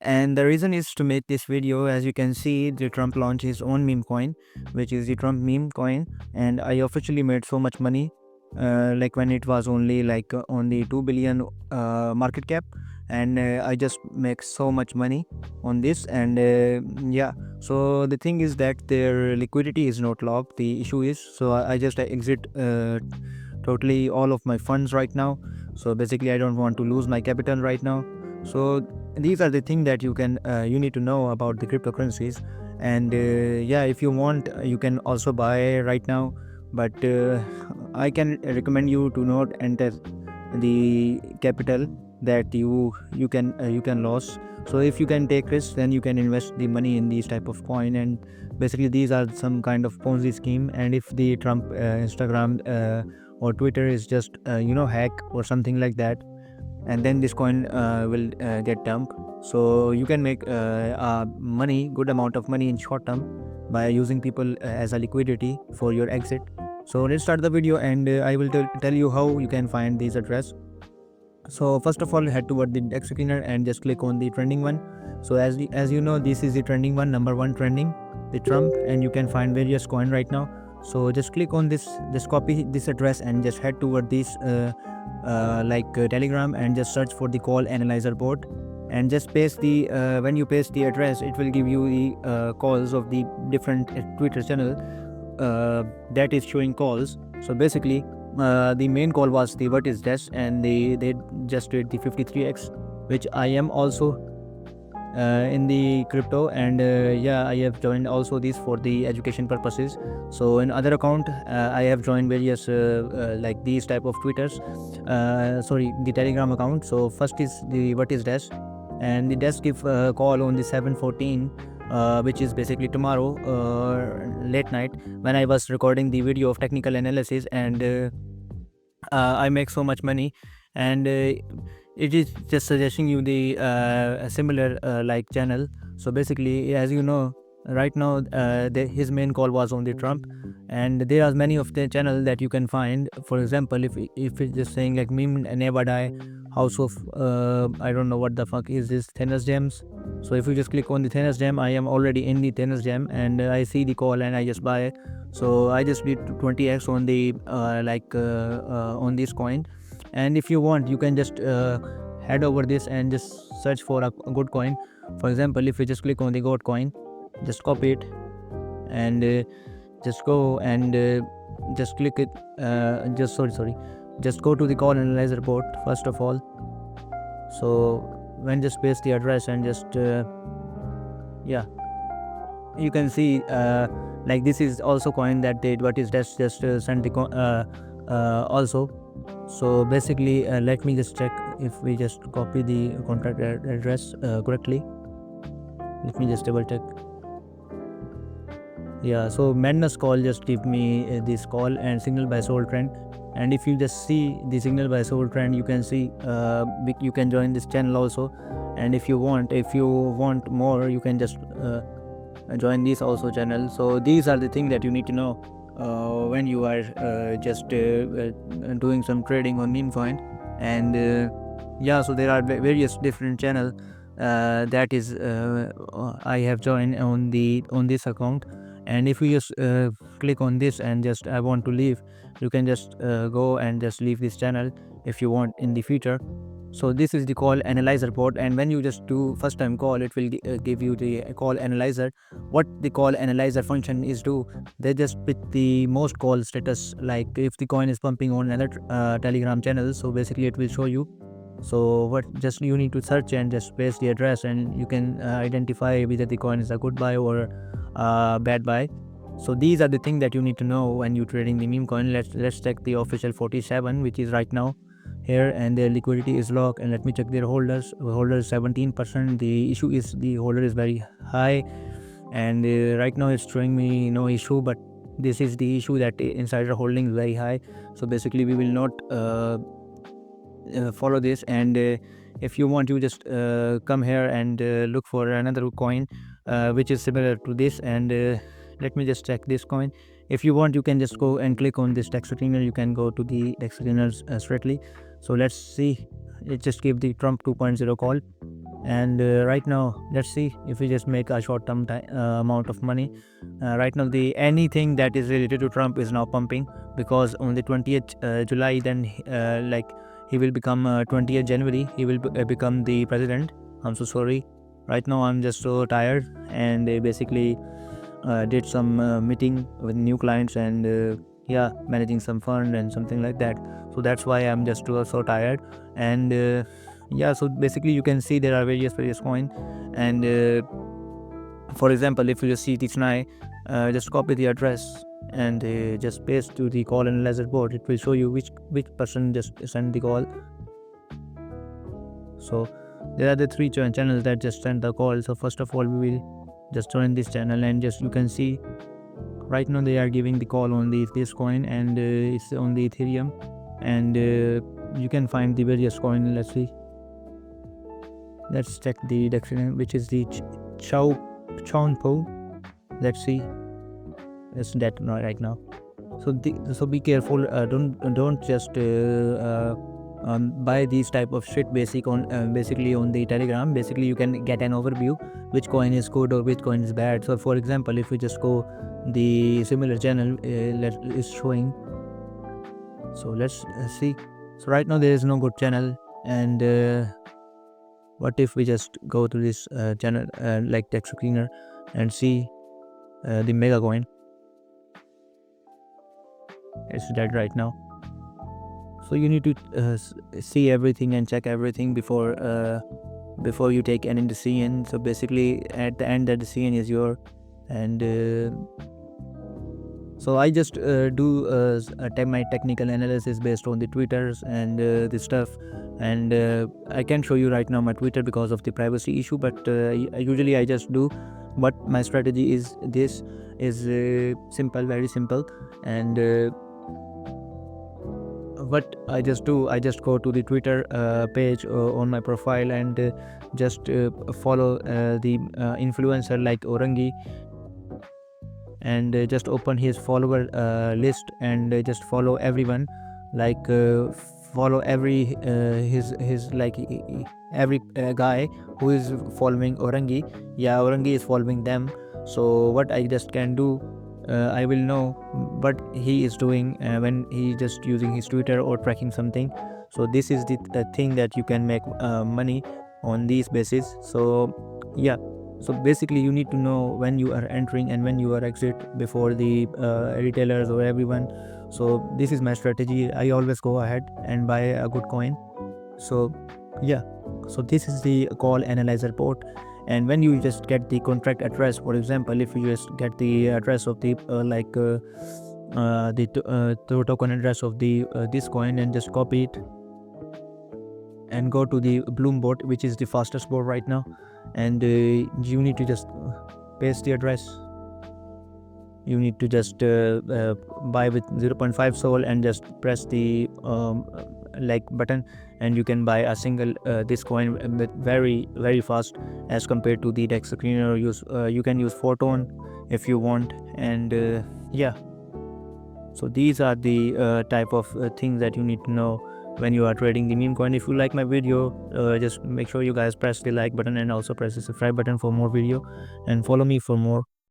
And the reason is to make this video. As you can see, the Trump launched his own meme coin, which is the Trump meme coin, and I officially made so much money, like when it was only like on the 2 billion market cap, and I just make so much money on this. And yeah, so the thing is that their liquidity is not locked. The issue is, so I just exit totally all of my funds right now. So basically I don't want to lose my capital right now. So these are the things that you need to know about the cryptocurrencies. And yeah, if you want, you can also buy right now, but I can recommend you to not enter the capital that you can lose. So if you can take risks, then you can invest the money in these type of coin. And basically these are some kind of Ponzi scheme. And if the Trump Instagram or Twitter is just hack or something like that, and then this coin will get dumped. So you can make money, good amount of money in short term, by using people as a liquidity for your exit. So let's start the video, and I will tell you how you can find this address. So first of all, head toward the index screener and just click on the trending one. So as you know, this is the trending one, number one trending, the Trump, and you can find various coin right now. So just click on this, just copy this address and just head toward this Telegram, and just search for the call analyzer bot, and just paste the when you paste the address, it will give you the calls of the different Twitter channel that is showing calls. So basically the main call was the what is this, and they just did the 53x, which I am also in the crypto. And yeah, I have joined also this for the education purposes. So in other account, I have joined various like these type of Twitters, sorry, the Telegram account. So first is the what is this, and the desk give call on the 7:14, which is basically tomorrow late night, when I was recording the video of technical analysis. And I make so much money. And it is just suggesting you the a similar like channel. So basically, as you know, right now his main call was on the Trump, and there are many of the channel that you can find. For example, if it's just saying like meme never die, house of I don't know what the fuck is this, Thanos gems. So if you just click on the Thanos gem, I am already in the Thanos gem, and I see the call and I just buy it. So I just did 20x on the on this coin. And if you want, you can just head over this and just search for a good coin. For example, if you just click on the gold coin, just copy it, and just go and just click it, just sorry, just go to the call analyzer bot first of all. So when just paste the address and just yeah, you can see like this is also coin that did what is that, just sent the also. So basically let me just check if we just copy the contract address correctly. Let me just double check. Yeah, so madness call just give me this call and signal by soul trend. And if you just see the signal by soul trend, you can see you can join this channel also. And if you want more, you can just join this also channel. So these are the things that you need to know when you are just doing some trading on meme coin. And yeah, so there are various different channel that is I have joined on this account. And if you just click on this and just I want to leave, you can just go and just leave this channel if you want in the future. So this is the call analyzer bot, and when you just do first time call, it will give you the call analyzer. What the call analyzer function is do, they just pick the most call status, like if the coin is pumping on another Telegram channel, so basically it will show you. So what just you need to search and just paste the address, and you can identify whether the coin is a good buy or bad buy. So these are the things that you need to know when you're trading the meme coin. Let's check the official 47, which is right now here, and their liquidity is locked. And let me check their holders. Holders 17%. The issue is the holder is very high, and right now it's showing me no issue, but this is the issue that insider holding is very high. So basically we will not follow this. And if you want, you just come here and look for another coin which is similar to this. And let me just check this coin. If you want, you can just go and click on this text screener. You can go to the text screeners straightly. So let's see. It just give the Trump 2.0 call, and right now let's see if we just make a short-term amount of money. Right now, the anything that is related to Trump is now pumping, because on the 20th July, then like he will become 20th January, he will become the president. I'm so sorry. Right now I'm just so tired, and basically did some meeting with new clients, and yeah, managing some fund and something like that. So that's why I'm just so tired. And yeah, so basically you can see there are various coins. And for example, if you just see this now, just copy the address and just paste to the call analyzer board. It will show you which person just sent the call. So there are the three channels that just send the call. So first of all, we will just join this channel, and just you can see right now they are giving the call on this coin, and it's on the Ethereum, and you can find the various coin. Let's see. Let's check the direction, which is the Chonpo. Let's see. It's that right now. So be careful. Don't just buy these type of shit basically on the Telegram. Basically, you can get an overview which coin is good or which coin is bad. So for example, if we just go the similar channel is showing. So let's see. So right now there is no good channel, and what if we just go to this channel like text screener and see the mega coin. It's dead right now. So you need to see everything and check everything before you take any decision. So basically at the end, the decision is your. And so I just do my technical analysis based on the Twitters and the stuff. And I can show you right now my Twitter because of the privacy issue, but usually I just do. But my strategy is this is simple, very simple. And what I just do, I just go to the Twitter page on my profile, and just follow the influencer like Orangi, and just open his follower list, and just follow everyone, like follow every his like every guy who is following Orangi. Yeah, Orangi is following them. So what I just can do, I will know what he is doing when he just using his Twitter or tracking something. So this is the thing that you can make money on these basis. So yeah, so basically you need to know when you are entering and when you are exit before the retailers or everyone. So this is my strategy. I always go ahead and buy a good coin. So yeah, so this is the call analyzer port. And when you just get the contract address, for example, if you just get the address of the token address of the this coin, and just copy it and go to the Bloom bot, which is the fastest bot right now, and you need to just paste the address. You need to just buy with 0.5 Sol and just press the like button, and you can buy a single this coin with very fast as compared to the text screener. You can use Photon if you want. And yeah, so these are the type of things that you need to know when you are trading the meme coin. If you like my video, just make sure you guys press the like button and also press the subscribe button for more video, and follow me for more.